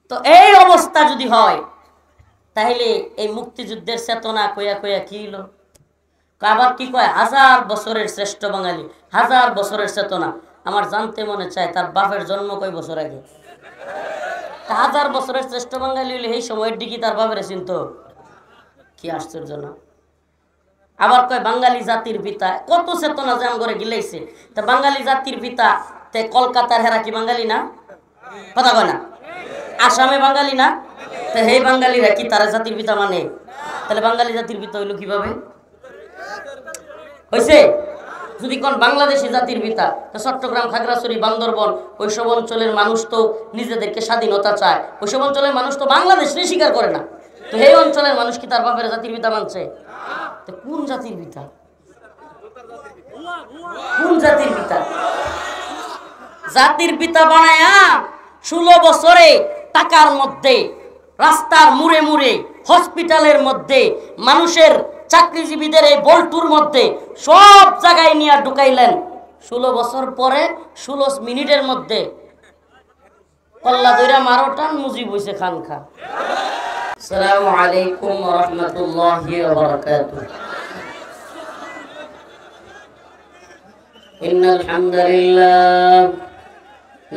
তো এই অবস্থা যদি হয় তাহলে এই মুক্তিযুদ্ধের চেতনা কইয়া কইয়া কি হলো? আবার কি কয় 1000 বছরের শ্রেষ্ঠ বাঙালি, 1000 বছরের চেতনা। আমার জানতে মনে চায় তার বাপের জন্ম কয় বছর আগে? 1000 বছরের শ্রেষ্ঠ বাঙালি হইলে এই সময়ের দিকে তার বাপের চিন্ত, কি আশ্চর্য না? আবার কয় বাঙালি জাতির পিতা, কত চেতনা জাম করে গিলাইছে। তা বাঙালি জাতির পিতা তে কলকাতার হেরা কি বাঙালি না? কথা কয় না? আসামে বাঙালি না? তো সেই বাঙালিরা কি তারা জাতির পিতা মানে? তাহলে বাঙালি জাতির পিতা হইল কিভাবে হয়েছে? যদি কোন বাংলাদেশি জাতির পিতা, তো চট্টগ্রাম, খাগড়াছড়ি, বান্দরবন ওইসব অঞ্চলের মানুষ তো নিজেদেরকে স্বাধীনতা চায়, ওইসব অঞ্চলের মানুষ তো বাংলাদেশকে স্বীকার করে না। তো এই অঞ্চলের মানুষ কি তার বাপের জাতির পিতা মানছে? তো কোন জাতির পিতা? কোন জাতির পিতা? জাতির পিতা বানায়া 16 বছরে টাকার মধ্যে, রাস্তার মুড়ে মুড়ে, হসপিটালের মধ্যে, মানুষের চাকরিজীবীদের এই বল্টুর মধ্যে সব জায়গায় নিয়ে ঢুকাইলেন। 16 বছর পরে 16 মিনিটের মধ্যে কল্লা দইরা মারো টান, মুজিব হইছে খান খা। আসসালামু আলাইকুম ওয়া রাহমাতুল্লাহি ওয়া বারাকাতুহু। ইন্নাল হামদুলিল্লাহ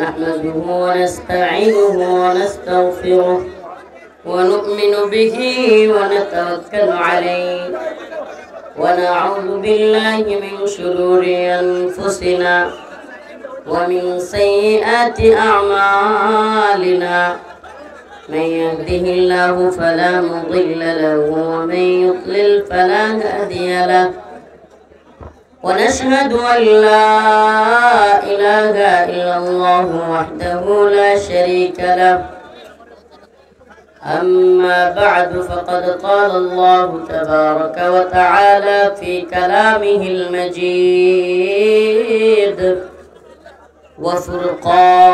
نحمده ونستعينه ونستغفره ونؤمن به ونتوكل عليه ونعوذ بالله من شرور أنفسنا ومن سيئات أعمالنا من يهده الله فلا مضل له ومن يضلل فلا هادي له ونشهد أن لا إله إلا الله وحده لا شريك له أما بعد فقد قال الله تبارك وتعالى في كلامه المجيد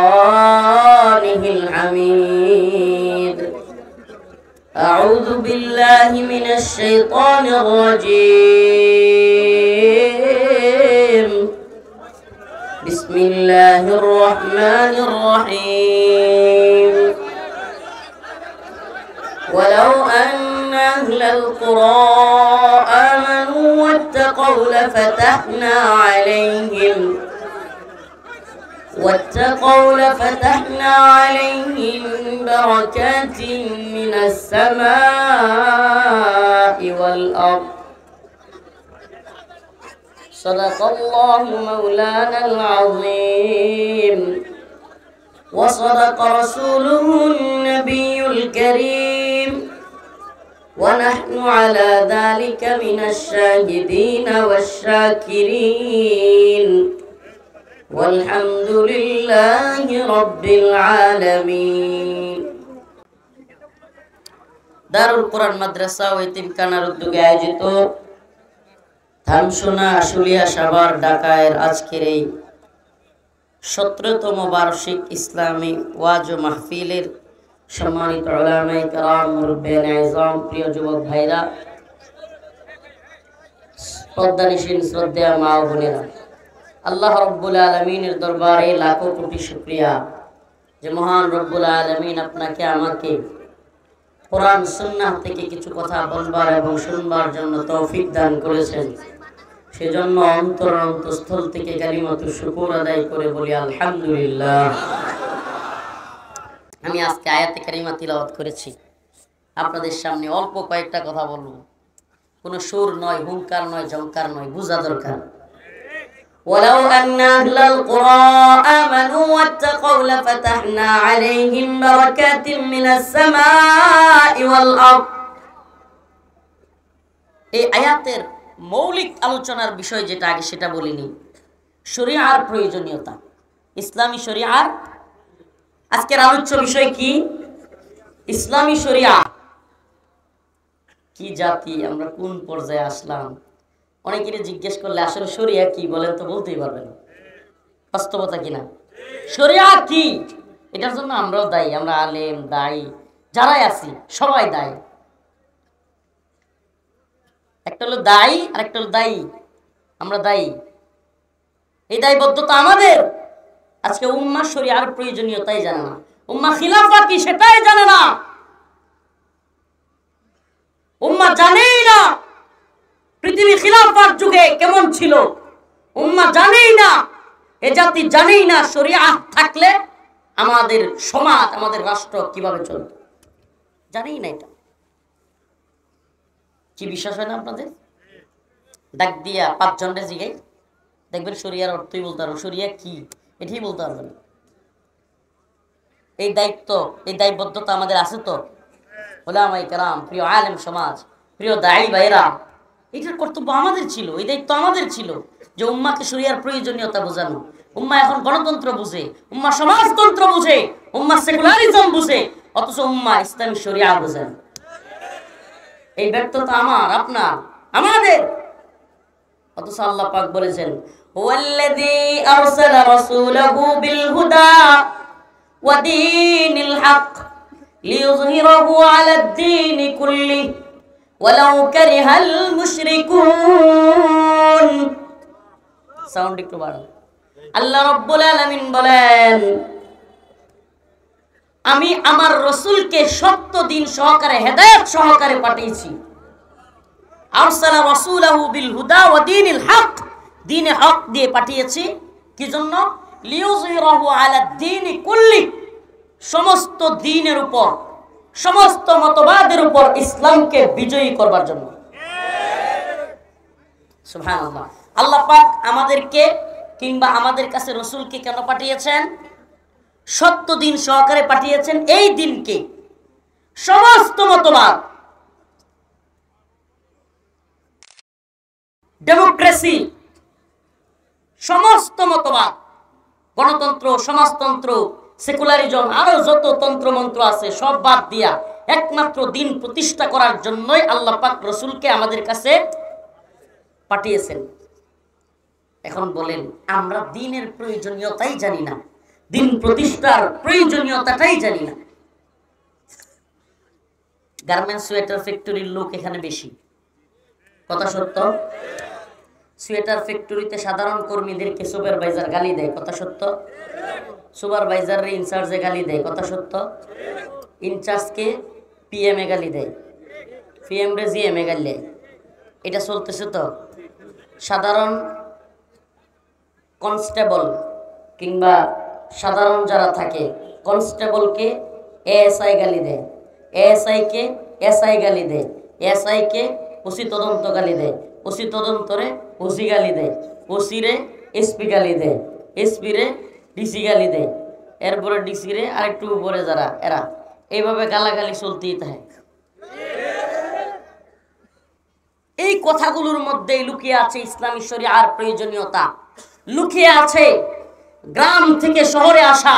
وفرقانه الحميد أعوذ بالله من الشيطان الرجيم بسم الله الرحمن الرحيم ولو أن أهل القرى آمنوا واتقوا لفتحنا عليهم بركات من السماء والأرض صدق الله مولانا العظيم وصدق رسوله النبي الكريم ونحن على ذلك من الشاهدين والشاكرين والحمد لله رب العالمين। দারুল কোরআন মাদ্রাসা ও এতিমখানার উদ্যোগে আয়োজিত ধামসোনা আশুলিয়া সাভার ঢাকার আজকের এই 17তম বার্ষিক ইসলামী ওয়াজ ও মাহফিলের সম্মানিত উলামায়ে কেরাম, মুরব্বিয়ানে আযম, প্রিয় যুবক ভাইরা, শ্রদ্ধানিশীন শ্রদ্ধেয় মা ও বোনেরা, আল্লাহ রব্বুল আলামিনের দরবারে লাখো কোটি শুকরিয়া যে মহান রব্বুল আলামিন আপনাকে আমাকে কোরআন সুন্নাহ থেকে কিছু কথা বলবার এবং শুনবার জন্য তৌফিক দান করেছেন। সেজন্য অন্তঃস্থল থেকে কালিমাতুশ শুকর আদায় করে বলি আলহামদুলিল্লাহ। আমি আজকে আয়াতে কারিমা তিলাওয়াত করেছি, আপনাদের সামনে অল্প কয়েকটা কথা বলবো। কোনো সুর নয়, হুঙ্কার নয়, ঝংকার নয়, বুঝা দরকার। ولو أن أهل القرى آمنوا واتقوا لفتحنا عليهم بركات من السماء والأرض। এই আয়াতের মৌলিক আলোচনার বিষয় যেটা আগে সেটা বলিনি, শরিয়ার প্রয়োজনীয়তা, ইসলামী শরিয়ার। আজকের আলোচ্য বিষয় কি? ইসলামী শরিয়া। কি জাতি আমরা, কোন পর্যায়ে আসলাম? অনেকেরই জিজ্ঞেস করলে আসলে শরিয়া কি বলেন তো বলতেই পারবেন না। বাস্তবতা কিনা? শরিয়া কি, এটার জন্য আমরাও দায়ী। আমরা আলেম, দায়ী, যারাই আছি সবাই দায়ী। একটা হলো দায়ী আর একটা হলো দায়ী। আমরা দায়ী, এই দায়বদ্ধতা আমাদের। আজকে উম্মাহ শরিয়ার প্রয়োজনীয়তাই জানে না। উম্মাহ খিলাফা কি সেটাই জানে না। উম্মাহ জানেই না পৃথিবী খিলাফার যুগে কেমন ছিল। উম্মাহ জানেই না, এ জাতি জানেই না শরিয়াত থাকলে আমাদের সমাজ, আমাদের রাষ্ট্র কিভাবে চলবে, জানেই না। এটা কি বিশ্বাস হয় না আপনাদের? ডাক দিয়া 5 জনের জিগাই দেখবেন শরিয়ার অর্থই বলতে পারবো, শরিয়া কি এটাই বলতে পারবেন। এই দায়িত্ব, এই দায়বদ্ধতা আমাদের আছে তো। ওলামায়ে কেরাম, প্রিয় আলেম সমাজ, প্রিয় দায়ী ভাইরা, এটার কর্তব্য আমাদের ছিল, এই দায়িত্ব আমাদের ছিল যে উম্মাকে শরিয়ার প্রয়োজনীয়তা বোঝানো। উম্মা এখন গণতন্ত্র বুঝে, উম্মা সমাজতন্ত্র বুঝে, উম্মা সেকুলারিজম বুঝে, অথচ উম্মা ইসলামী শরিয়া বুঝে না। এই ব্যর্থতা আমার, আপনার, আমাদের। অথচ আল্লাহ পাক বলেছেন, হুয়াল্লাযী আরসালা রাসূলাহু বিল হুদা ওয়া দীনিল হক লিইয়ুযহিরাহু আলাদ দীনি কুল্লিহি ওয়ালাউ কারিহাল মুশরিকুন। সাউন্ড একটু বাড়ান। আল্লাহ রাব্বুল আলামিন বলেন, আমি আমার রাসূলকে সত্য দিন সহকারে, হেদায়েত সহকারে পাঠিয়েছি। আরসালা রাসূলাহু বিল হুদা ওয়া দীনিল হক, দ্বীনে হক দিয়ে পাঠিয়েছি। কি জন্য? লিইয়ুযহিরাহু আলা দ্বীনি কুল্লি, সমস্ত দ্বীনের উপর, সমস্ত মতবাদের উপর ইসলামকে বিজয়ী করবার জন্য। সুবহানাল্লাহ। আল্লাহ পাক আমাদেরকে কিংবা আমাদের কাছে রাসূলকে কেন পাঠিয়েছেন? সত্য দিন সহকারে পাঠিয়েছেন। এই দিনকে সমস্ত মতবাদ, ডেমোক্রেসি, সমস্ত মতবাদ, গণতন্ত্র, সমাজতন্ত্র, সেকুলারিজম, আরো যত তন্ত্রমন্ত্র আছে সব বাদ দিয়া একমাত্র দিন প্রতিষ্ঠা করার জন্যই আল্লাহ পাক রাসূলকে আমাদের কাছে পাঠিয়েছেন। এখন বলেন, আমরা দিনের প্রয়োজনীয়তাই জানি না, দিন প্রতিষ্ঠার প্রয়োজনীয়তাটাই জানি না। গার্মেন্টস সোয়েটার ফ্যাক্টরির লোক এখানে বেশি, কথা সত্য। সোয়েটার ফ্যাক্টরিতে সাধারণ কর্মীদেরকে সুপারভাইজার গালি দেয়, কথা সত্য। সুপারভাইজার ইনচার্জে গালি দেয়, কথা সত্য। ইনচার্জকে পিএম এ গালি দেয়, পিএম রে জিএম এ গালি দেয়। এটা চলতেছে তো। সাধারণ কনস্টেবল কিংবা সাধারণ যারা থাকে, কনস্টেবলকে এএসআই গালি দেয়, এএসআইকে এসআই গালি দেয়, এসআইকে ওসি তদন্ত গালি দেয়, ওসি তদন্তরে ওসি গালি দেয়, ওসিরে এসপি গালি দেয়, এসপিরে ডিসি গালি দেয়, এরপরে ডিসিরে আরেকটু উপরে যারা, এরা এইভাবে গালাগালি চলতেই থাকে। এই কথাগুলোর মধ্যেই লুকিয়ে আছে ইসলামী শরিয়ার প্রয়োজনীয়তা, লুকিয়ে আছে গ্রাম থেকে শহরে আসা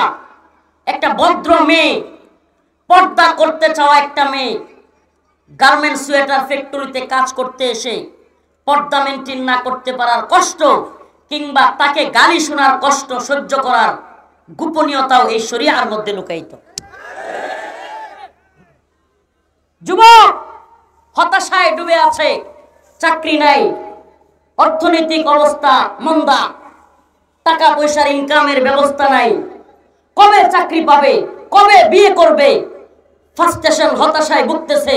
একটা ভদ্র মেয়ে, পর্দা করতে চাওয়া একটা মেয়ে, গার্মেন্টস সোয়েটার ফ্যাক্টরিতে কাজ করতে এসে পর্দা মেনটেন না করতে পারার কষ্ট কিংবা তাকে গালি শোনার কষ্ট সহ্য করার গোপনীয়তাও এই শরিয়ার মধ্যে লুকায়িত। যুবক হতাশায় ডুবে আছে, চাকরি নাই, অর্থনৈতিক অবস্থা মন্দা, টাকা পয়সার ইনকামের ব্যবস্থা নাই, কবে চাকরি পাবে, কবে বিয়ে করবে, ফ্রাস্ট্রেশন, হতাশায় ভুগতেছে।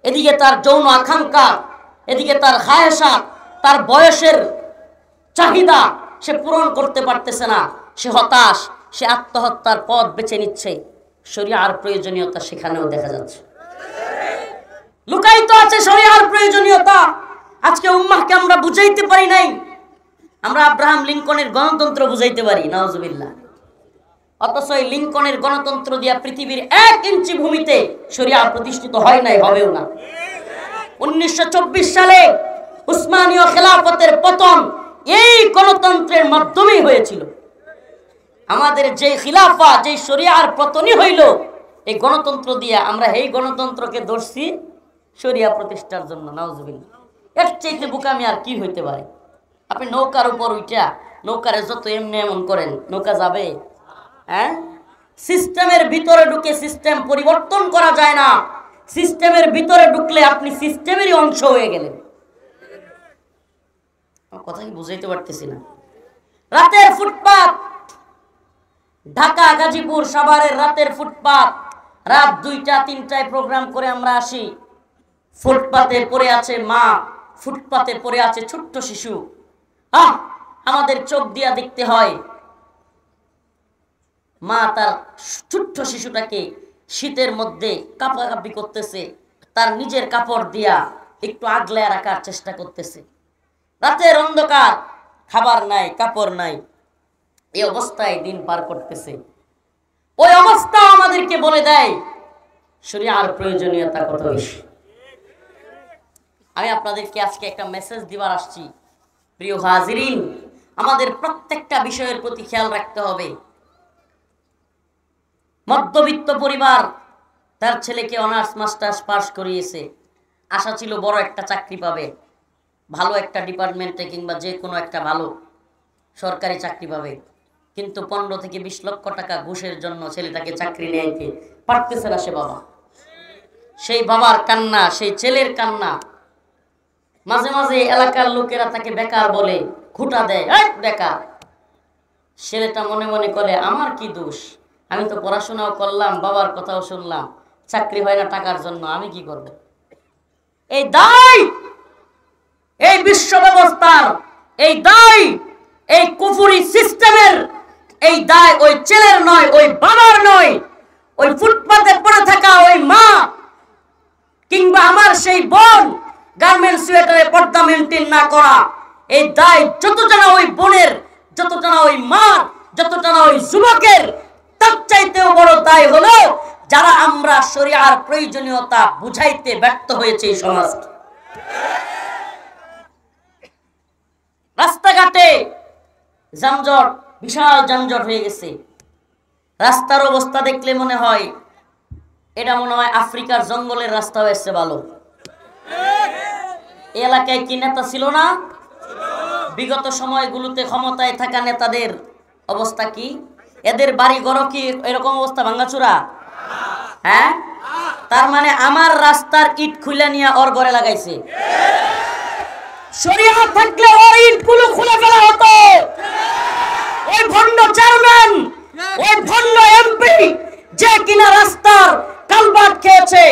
এদিকে তার যৌন আকাঙ্ক্ষা, এদিকে তার খায়েশা, তার বয়সের চাহিদা সে পূরণ করতে পারতেছে না, সে হতাশ, সে আত্মহত্যার পথ বেছে নিচ্ছে। শরিয়ার প্রয়োজনীয়তা সেখানেও দেখা যাচ্ছে, লুকায়িত আছে শরিয়ার প্রয়োজনীয়তা। আজকে উম্মাহকে আমরা বুঝাইতে পারি নাই। আমরা আব্রাহাম লিঙ্কনের গণতন্ত্র বুঝাইতে পারি, নাউজুবিল্লাহ, অথচ এই লিঙ্কনের গণতন্ত্র দিয়া পৃথিবীর 1 ইঞ্চি ভূমিতে শরিয়া প্রতিষ্ঠিত হয় নাই, হবেও না। 1924 সালে উসমানীয় খেলাফতের পতন এই গণতন্ত্রের মাধ্যমেই হয়েছিল। আমাদের যে খিলাফা, যে শরিয়ার পতনই হইল এই গণতন্ত্র দিয়া। আমরা এই গণতন্ত্রকে ধরছি শরিয়া প্রতিষ্ঠার জন্য, নাউজুবিল্লাহ। এর চাইতে বোকামি আর কি হইতে পারে? আপনি নৌকার উপর উঠা নৌকারে যত এমনি এমন করেন, নৌকা যাবে? হ্যাঁ, সিস্টেমের ভিতরে ঢুকে সিস্টেম পরিবর্তন করা যায় না। সিস্টেমের ভিতরে ঢুকলে আপনি সিস্টেমেরই অংশ হয়ে গেলেন। কথা কি বুঝাইতে পারতেছি না? রাতের ফুটপাত, ঢাকা, গাজীপুর, সাভারের রাতের ফুটপাত, রাত 2টা 3টায় প্রোগ্রাম করে আমরা আসি। ফুটপাতে পড়ে আছে মা, ফুটপাতে পড়ে আছে ছোট্ট শিশু। আমাদের চোখ দিয়া দেখতে হয় মা তার ছোট্ট শিশুটাকে শীতের মধ্যে কাঁপাকাঁপি করতেছে, তার নিজের কাপড় দিয়া একটু আগলে রাখার চেষ্টা করতেছে। রাতের অন্ধকার, খাবার নাই, কাপড় নাই, এই অবস্থায় দিন পার করতেছে। ওই অবস্থা আমাদেরকে বলে দেয় শরিয়ার প্রয়োজনীয়তা কত বেশি। আমি আপনাদেরকে আজকে একটা মেসেজ দিবার আসছি। প্রিয় হাজিরিন, আমাদের প্রত্যেকটা বিষয়ের প্রতি খেয়াল রাখতে হবে। মধ্যবিত্ত পরিবার, তার ছেলেকে অনার্স মাস্টার্স পাস করিয়েছে, আশা ছিল বড় একটা চাকরি পাবে, ভালো একটা ডিপার্টমেন্টে কিংবা যে কোনো একটা ভালো সরকারি চাকরি পাবে। কিন্তু 15 থেকে 20 লক্ষ টাকা ঘুষের জন্য ছেলেটাকে চাকরি নিতে পারতেছে না সে বাবা। সেই বাবার কান্না, সেই ছেলের কান্না, মাঝে মাঝে এলাকার লোকেরা তাকে বেকার বলে, খুঁটা দেয়, বেকার। ছেলেটা মনে মনে করে আমার কি দোষ, আমি তো পড়াশোনাও করলাম, বাবার কথাও শুনলাম, চাকরি হয় না টাকার জন্য, আমি কি করব? এই দায় এই বিশ্ব ব্যবস্থার, এই দায় এই কুফরি সিস্টেমের, এই দায় ওই ছেলের নয়, ওই বাবার নয়, ওই ফুটপাতে পড়ে থাকা ওই মা কিংবা আমার সেই বোন গার্মেন্টস সোয়েটারে পর্দা মেনটেন না করা, এই দায় যতটা না ওই বোনের, যতটা না ওই মা, যতটা না ওই যুবকের, তার চাইতেও বড় দায় হলো যারা আমরা শরিয়ার প্রয়োজনীয়তা বুঝাইতে ব্যর্থ হয়েছে এই সমাজকে। রাস্তাঘাটে যানজট, বিশাল যানজট হয়ে গেছে। রাস্তার অবস্থা দেখলে মনে হয় এটা মনে হয় আফ্রিকার জঙ্গলের রাস্তা হয়েছে ভালো। এই এলাকায় কি নেতা ছিল না? বিগত সময়গুলোতে ক্ষমতায় থাকা নেতাদের অবস্থা কি? এদের বাড়ি ঘর কি এরকম অবস্থা ভাঙাচুরা? হ্যাঁ, তার মানে আমার রাস্তার ইট খুলে নিয়ে ওর ঘরে লাগাইছে। শরিয়া থাকলে ওর ইটগুলো খুলে ফেলা হতো। ওই ভণ্ড চেয়ারম্যান, ওই ভণ্ড এমপি যে কিনা রাস্তার কালভার্ট খেয়েছে,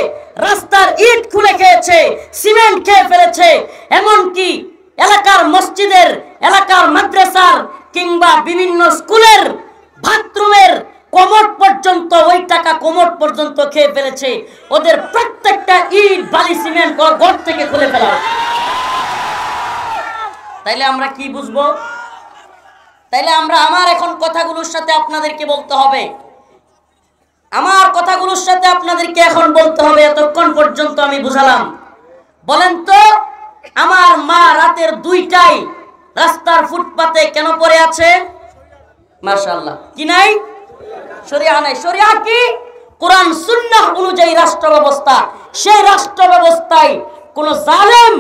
রাস্তার ইট খুলে খেয়েছে, সিমেন্ট খেয়ে ফেলেছে, এমনকি এলাকার মসজিদের, এলাকার মাদ্রাসার কিংবা বিভিন্ন স্কুলের বাথরুমের কোমর পর্যন্ত, ওই টাকা কোমর পর্যন্ত খেয়ে ফেলেছে। ওদের প্রত্যেকটা ইট বালি সিমেন্ট ঘর থেকে খুলে ফেলা। তাইলে আমরা কি বুঝবো? তাইলে আমরা আমার এখন কথাগুলোর সাথে আপনাদেরকে বলতে হবে, আমার কথাগুলোর সাথে আপনাদেরকে এখন বলতে হবে। এতক্ষণ পর্যন্ত আমি বুঝালাম, বলেন তো আমার মা রাতের 2টায় রাস্তার ফুটপাতে কেন পড়ে আছে? মাশাআল্লাহ, কি নাই? শরিয়া নাই। শরিয়া কি? কোরআন সুন্নাহ অনুযায়ী রাষ্ট্র ব্যবস্থা। সেই রাষ্ট্র ব্যবস্থায় কোন জালেম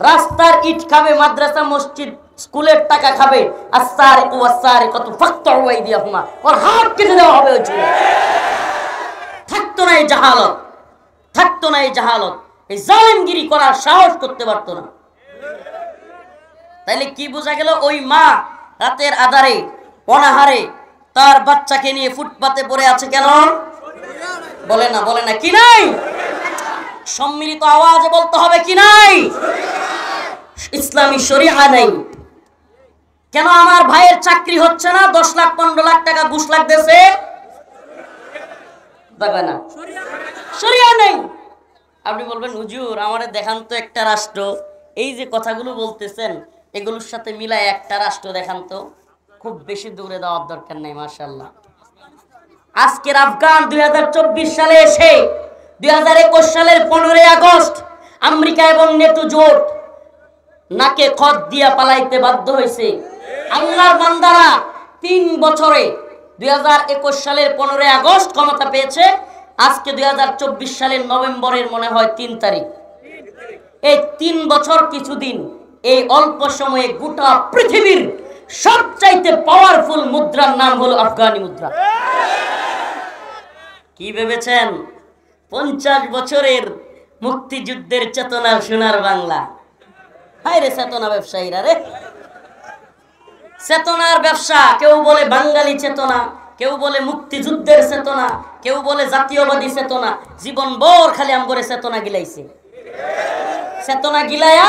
রাস্তার ইট খাবে, মাদ্রাসা মসজিদ স্কুলের টাকা খাবে, আস-সারিকু ওয়াস-সারিকাতু ফাকতাউ আইদিয়াহুমা, ওর হাত কেটে দেওয়া হবে। ওই ছিল থাকতো না এই জাহালত, থাকতো না এই জাহালত, এই জালেমগিরি করার সাহস করতে পারতো না। তাইলে কি বোঝা গেল? ওই মা রাতের আধারে অনাহারে তার বাচ্চাকে নিয়ে ফুটপাতে পড়ে আছে কেন? বলে না, বলে না, কি নাই? সম্মিলিত আওয়াজে বলতে হবে, কি নাই? ইসলামী শরিয়া নাই। কেন আমার ভাইয়ের চাকরি হচ্ছে না? 10 লাখ 15 লাখ টাকা ঘুষ লাগতেছে, দেখবে না, শরিয়া নেই। আপনি বলবেন হুজুর আমারে দেখান তো একটা রাষ্ট্র, এই যে কথাগুলো বলতেছেন এগুলোর সাথে মিলায় একটা রাষ্ট্র দেখান তো। খুব বেশি দূরে যাওয়ার দরকার নেই। মাশাআল্লাহ, আজকের আফগান 2024 সালে এসে 2021 সালের 15 আগস্ট আমেরিকা এবং নেটো জোট নাকে খত দিয়া পালাইতে বাধ্য হয়েছে। আল্লাহর বান্দারা 3 বছরে 2021 সালের 15 আগস্ট ক্ষমতা পেয়েছে, আজকে 2024 সালের নভেম্বরের মনে হয় 3 তারিখ। এই 3 বছর কিছুদিন, এই অল্প সময়ে গোটা পৃথিবীর সবচাইতে পাওয়ারফুল মুদ্রার নাম হলো আফগানি মুদ্রা। কি ভেবেছেন 50 বছরের মুক্তিযুদ্ধের চেতনার সোনার বাংলা? হায় রে চেতনা ব্যবসায়ীরা রে, চেতনার ব্যবসা। কেউ বলে বাঙালি চেতনা, কেউ বলে মুক্তিযুদ্ধের চেতনা, কেউ বলে জাতীয়বাদী চেতনা। জীবন ভর খালি আমগরে চেতনা গিলাইছে। চেতনা গিলায়া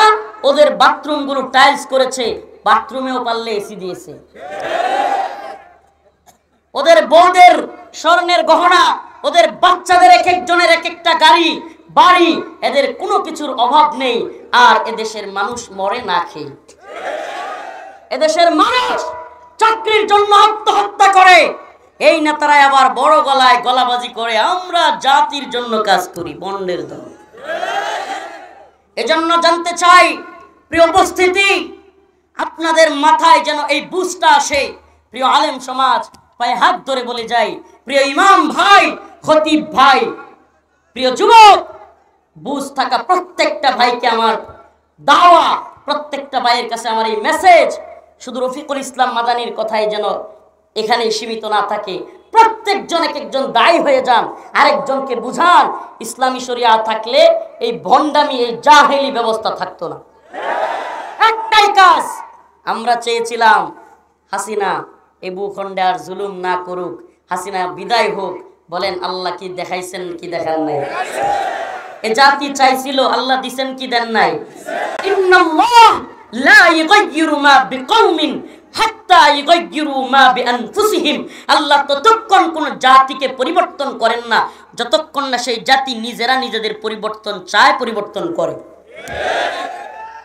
ওদের বাথরুম গুলো টাইলস করেছে, বাথরুমেও পারলে এসি দিয়েছে। ওদের বউদের স্বর্ণের গহনা, ওদের বাচ্চাদের এক একজনের এক একটা গাড়ি বাড়ি, এদের কোনো কিছুর অভাব নেই। আর এদেশের মানুষ মরে না খেয়ে। এদেশের মানুষ চাকরির জন্য আত্মহত্যা করে। এই নেতারাই আবার বড় গলায় গলাবাজি করে আমরা জাতির জন্য কাজ করি, বন্ডের দল। এজন্য জানতে চাই প্রিয় উপস্থিতি, আপনাদের মাথায় যেন এই বুঝটা আসে। প্রিয় আলেম সমাজ, পায়ে হাত ধরে বলে যাই, প্রিয় ইমাম ভাই, খতিব ভাই, প্রিয় যুবক, বুঝ থাকা প্রত্যেকটা ভাইকে আমার দাওয়া, প্রত্যেকটা ভাইয়ের কাছে আমার এই মেসেজ, শুধু রফিকুল ইসলাম মাদানির কথাই যেন এখানে সীমিত না থাকে। প্রত্যেকজন এক একজন দায়ী হয়ে যান, আরেকজনকে বুঝান। ইসলামী শরিয়া থাকলে এই ভণ্ডামি, এই জাহেলি ব্যবস্থা থাকতো না। একটাই কাজ আমরা চেয়েছিলাম, হাসিনা এই ভূখণ্ডে আর জুলুম না করুক, হাসিনা বিদায় হোক। বলেন আল্লাহ কি দেখাইছেন কি দেখান নাই? এ জাতি চাইছিল, আল্লাহ দিছেন কি দেন নাই? ইন্নাল্লাহ লা ইউগাইয়িরু মা বিকওমিন হাত্তা ইউগাইয়িরু মা বিআনফুসিহিম। আল্লাহ ততক্ষণ কোন জাতিকে পরিবর্তন করেন না যতক্ষণ না সেই জাতি নিজেরা নিজেদের পরিবর্তন চায়, পরিবর্তন করে।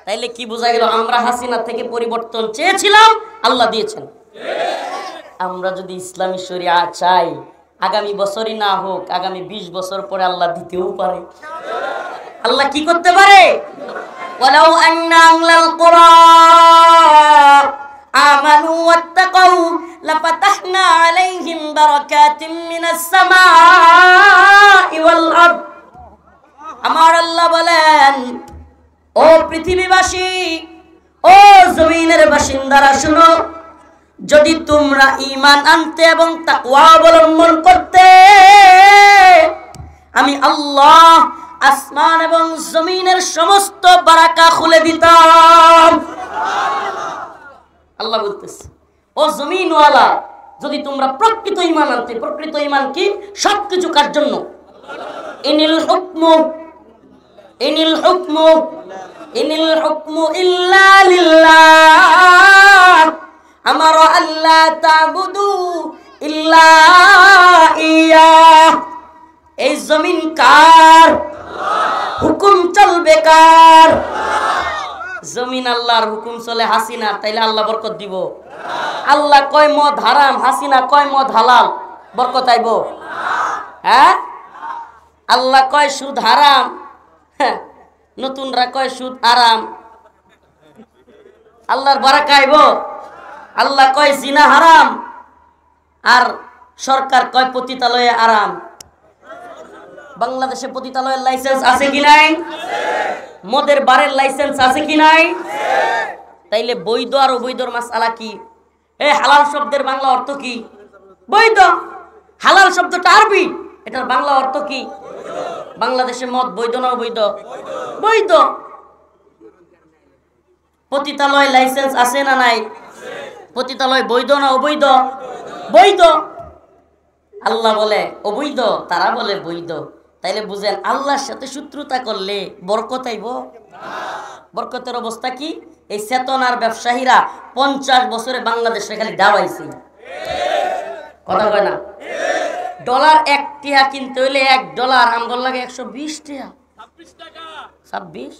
তাইলে কি বোঝা গেল? আমরা হাসিনা থেকে পরিবর্তন চেয়েছিলাম, আল্লাহ দিয়েছেন। আমরা যদি ইসলামী শরিয়া চাই, আগামী বছরই না হোক, আগামী 20 বছর পরে আল্লাহ দিতেও পারে। আল্লাহ কি করতে পারে? ওয়ালাউ আন্না আহলাল কুরা আমানু ওয়াত্তাকাউ লাফাতাহনা আলাইহিম বারাকাতিম মিনাস সামাই ওয়াল আরদ। আমার আল্লাহ বলেন, ও পৃথিবীবাসী, ও জমিনের বাসিন্দারা শুনো, যদি তোমরা ঈমান আনতে এবং তাকওয়া অবলম্বন করতে, আমি আল্লাহ আসমান এবং জমিনের সমস্ত বারাকা খুলে দিতাম। আল্লাহ বলতেছে, ও জমিনওয়ালা, যদি তোমরা প্রকৃত ঈমান আনতে। প্রকৃত ঈমান কি? সবকিছু কার জন্য? ইনিল হুকমু ইল্লা লিল্লাহ আমারা আল্লাহ তা'বুদু ইল্লা ইয়া। এই জমিন কার? হুকুম চলবে কার? জমিন আল্লাহর, হুকুম চলে হাসিনা। তাইলে আল্লাহ বরকত দিব? আল্লাহ কয় মদ হারাম, হাসিনা কয় মদ হালাল, বরকত আইব? হ্যাঁ? আল্লাহ কয় সুদ হারাম, নতুনরা কয় সুদ আরাম, আল্লাহর বারাকা আইব? আল্লাহ কয় জিনা হারাম, আর সরকার কয় পতিতালয়ে আরাম। বাংলাদেশে পতিতালয়ের লাইসেন্স আছে কি নাই? মদের বারের লাইসেন্স আছে কি নাই? তাইলে বৈধ আর অবৈধর মাসআলা কি? এই হালাল শব্দের বাংলা অর্থ কি? বৈধ। হালাল শব্দটা আরবি, এটার বাংলা অর্থ কি? বাংলাদেশে মদ বৈধ না অবৈধ? বৈধ। পতিতালয় লাইসেন্স আছে না নাই? পতিতালয় বৈধ না অবৈধ? বৈধ। আল্লাহ বলে অবৈধ, তারা বলে বৈধ। তাইলে বুঝেন, আল্লাহর সাথে শত্রুতা করলে বরকত আইব? বরকতের অবস্থা কি? এই চেতনার ব্যবসায়ীরা 50 বছরে বাংলাদেশে খালি দাওয়াইছে। কথা কয় না? ডলার 1 টাকা কিনতে হইলে $1 আমগর লাগে 120 টাকা। 26?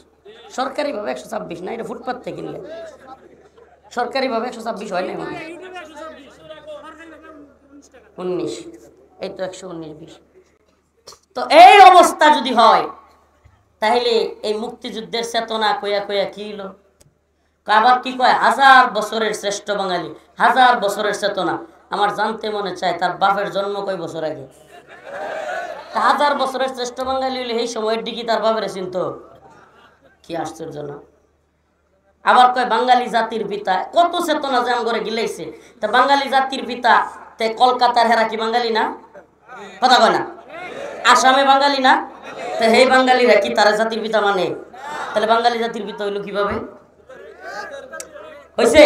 সরকারি ভাবে 126 না, এটা ফুটপাত থেকে কিনলে। সরকারি ভাবে 126 হয় না, 19। এই তো 119-20। তো এই অবস্থা যদি হয়, তাহলে এই মুক্তিযুদ্ধের চেতনা কইয়া কইয়া কি হলো? আবার কি কয়? 1000 বছরের শ্রেষ্ঠ বাঙালি, 1000 বছরের চেতনা। আমার জানতে মনে চায়, তার বাপের জন্ম কয় বছর আগে? 1000 বছরের শ্রেষ্ঠ বাঙালি হইলে এই সময়ের দিকে তার বাপের চিন্তা। কি আশ্চর্য না? আবার কয় বাঙালি জাতির পিতা। কত চেতনা জাম করে গিলাইছে। তা বাঙালি জাতির পিতা, তে কলকাতার হেরা কি বাঙালি না? কথা কয় না? আসামে বাঙালি না? তো হে বাঙালিরা কি তারা জাতির পিতা মানে? তাহলে বাঙালি জাতির পিতা হইলো কিভাবে? হয়েছে?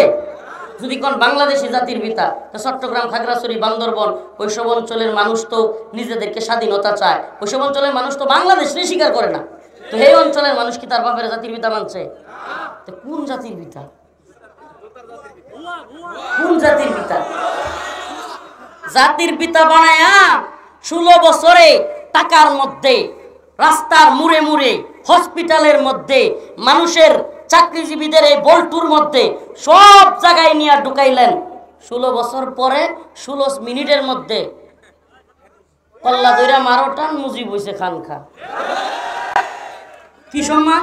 যদি কোন বাংলাদেশি জাতির পিতা, তো চট্টগ্রাম, খাগড়াছড়ি, বান্দরবন ওইসব অঞ্চলের মানুষ তো নিজেদেরকে স্বাধীনতা চায়, ওইসব অঞ্চলের মানুষ তো বাংলাদেশকে স্বীকার করে না। তো এই অঞ্চলের মানুষ কি তার বাপের জাতির পিতা মানছে? তো কোন জাতির পিতা? কোন জাতির পিতা? জাতির পিতা বানায়া 16 বছরে টাকার মধ্যে, রাস্তার মুড়ে মুড়ে, হসপিটালের মধ্যে, মানুষের চাকরিজীবীদের এই বল্টুর মধ্যে সব জায়গায় নিয়ে ঢুকাইলেন। 16 বছর পরে 16 মিনিটের মধ্যে কল্লা দইরা মারোটান মুজিব হইছে খান খা। কি সম্মান?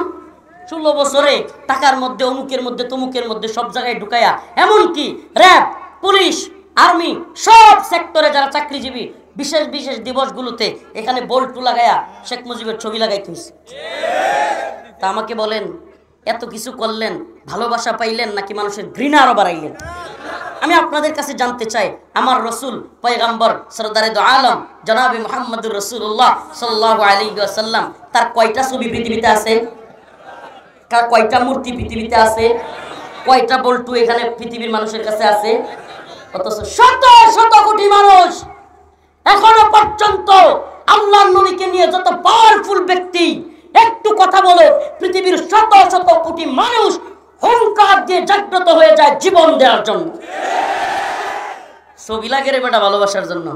16 বছরে টাকার মধ্যে, অমুকের মধ্যে, তমুকের মধ্যে সব জায়গায় ঢুকাইয়া, এমনকি র্যাব, পুলিশ, আর্মি সব সেক্টরে যারা চাকরিজীবী, বিশেষ বিশেষ দিবসগুলোতে এখানে বল্টু লাগায়া শেখ মুজিবের ছবি লাগাইতে হইছে। তা আমাকে বলেন, এত কিছু করলেন, ভালোবাসা পাইলেন নাকি মানুষের ঘৃণা আরো বাড়াইলেন? আমি আপনাদের কাছে জানতে চাই, আমার রসুল পয়গম্বর সরদারে দো আলম জনাবে মুহাম্মদুর রাসূলুল্লাহ সাল্লাল্লাহু আলাইহি ওয়াসাল্লাম, তার কয়টা ছবি পৃথিবীতে আছে? তার কয়টা মূর্তি পৃথিবীতে আছে? কয়টা বল্টু এখানে পৃথিবীর মানুষের কাছে আছে? অথচ শত শত কোটি মানুষ এখনো পর্যন্ত আল্লাহর নবীকে নিয়ে, যত পাওয়ারফুল ব্যক্তি একটু কথা বলে, পৃথিবীর শত শত কোটি মানুষ হুঙ্কার দিয়ে জাগ্রত হয়ে যায় জীবন দেওয়ার জন্য। ছবি লাগে রে বেটা ভালোবাসার জন্য।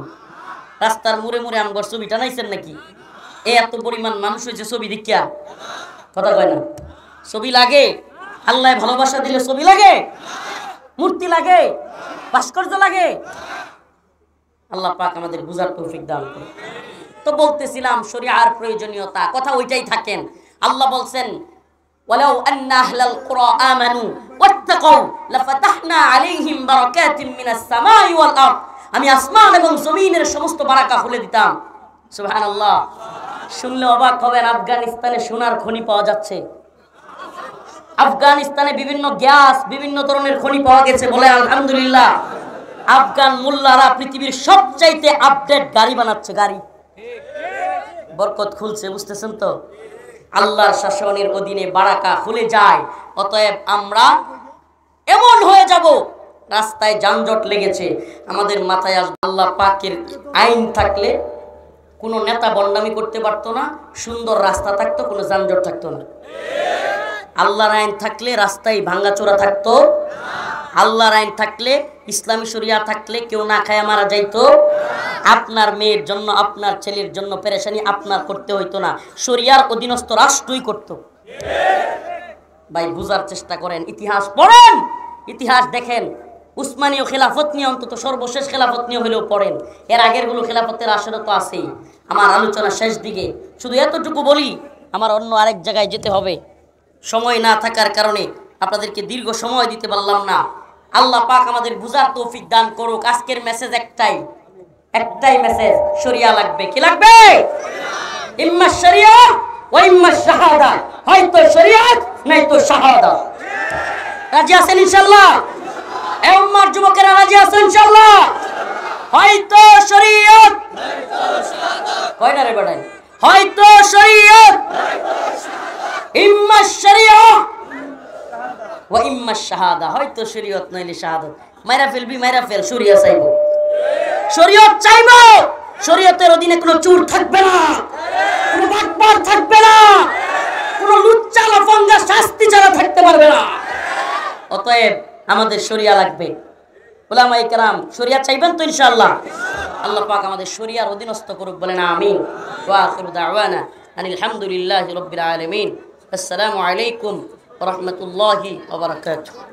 রাস্তার মুড়ে মুড়ে আমগর ছবি টানাইছেন নাকি? এত পরিমাণ মানুষ হয়েছে ছবি দেখিয়া, কথা কয় না? ছবি লাগে? আল্লাহ ভালোবাসা দিলে ছবি লাগে, মূর্তি লাগে, ভাস্কর্য লাগে? আল্লাহ পাক আমাদের বুঝার তৌফিক দান করুন। তো বলতেছিলাম শরিয়ার প্রয়োজনীয়তা, কথা ওইটাই থাকেন। আল্লাহ বলছেন, ওয়ালাউ আন্না আহলাল কুরা আমানু ওয়াত্তাকাউ লাফাতাহনা আলাইহিম বারাকাতিন মিনাস সামাই ওয়াল আরদ। আমি আসমান এবং জমিনের সমস্ত বারাকা খুলে দিতাম। সুবহানাল্লাহ। শুনলে অবাক হবেন, আফগানিস্তানে সোনার খনি পাওয়া যাচ্ছে। আফগানিস্তানে বিভিন্ন গ্যাস, বিভিন্ন ধরনের খনি পাওয়া গেছে, বলে আলহামদুলিল্লাহ। আফগান মোল্লারা পৃথিবীর সবচাইতে আপডেট গাড়ি বানাচ্ছে, গাড়ি। বরকত খুলছে, বুঝতেছেন তো? আল্লাহর শাসনের অধীনে বারাকা খুলে যায়। অতএব আমরা এমন হয়ে যাব, রাস্তায় যানজট লেগেছে, আমাদের মাথায় আসবে আল্লাহ পাকের আইন থাকলে কোনো নেতা বন্ডামি করতে পারতো না, সুন্দর রাস্তা থাকতো, কোনো যানজট থাকতো না। আল্লাহর আইন থাকলে রাস্তায় ভাঙ্গাচোরা থাকতো। আল্লাহর আইন থাকলে, ইসলামী শরিয়া থাকলে কেউ না খায়া মারা যাইতো। আপনার মেয়ের জন্য, আপনার ছেলের জন্য পেরেশানি আপনার করতে হইতো না, শরিয়ার অধীনস্থ রাষ্ট্রই করত। ভাই বুঝার চেষ্টা করেন, ইতিহাস পড়েন, ইতিহাস দেখেন। উসমানীয় খেলাফত নিয়ে, অন্তত সর্বশেষ খেলাফত নিয়ে হলেও পড়েন। এর আগের গুলো খেলাফতের আসরে তো আছেই। আমার আলোচনা শেষ দিকে শুধু এতটুকু বলি, আমার অন্য আরেক জায়গায় যেতে হবে, সময় না থাকার কারণে আপনাদেরকে দীর্ঘ সময় দিতে পারলাম না। আল্লাহ পাক আমাদের বুঝার তৌফিক দান করুক। আজকের মেসেজ একটাই, একটাই মেসেজ, শরিয়া লাগবে। কি লাগবে? ইম্মা শরিয়া ওয়া ইম্মা শাহাদা, হয়তো শরিয়াত নয়তো শাহাদা। রাজি আছেন ইনশাআল্লাহ? এই উম্মার যুবকেরা রাজি আছেন ইনশাআল্লাহ? হয়তো শরিয়ত নয়তো শাহাদাত। কয় না রে বেটা? হয়তো শরিয়ত নয়তো শাহাদাত। ইম্মা শরিয়া ওয়া ইম্মা শাহাদা, হয়তো শরিয়ত নইলে শাহাদাত। মাইরা ফেলবি, মাইরা ফেল, শরিয়া চাইবো, শরিয়ত চাইবো। শরিয়তের অধীনে কোনো চুর থাকবে না, কোনো বাটপার থাকবে না, কোনো লুচ্চা লাফাঙ্গা শাস্তি ছাড়া থাকতে পারবে না। অতএব আমাদের শরিয়া লাগবে। উলামায়ে কেরাম শরিয়া চাইবেন তো ইনশাআল্লাহ? আল্লাহ পাক আমাদের শরিয়ার অধীনস্থ করুক, বলেন আমিন। ওয়া আখিরু দাওয়ানা আনিল হামদুলিল্লাহি রাব্বিল আলামিন। আসসালামু আলাইকুম ওয়া রাহমাতুল্লাহি ওয়া বারাকাতুহু।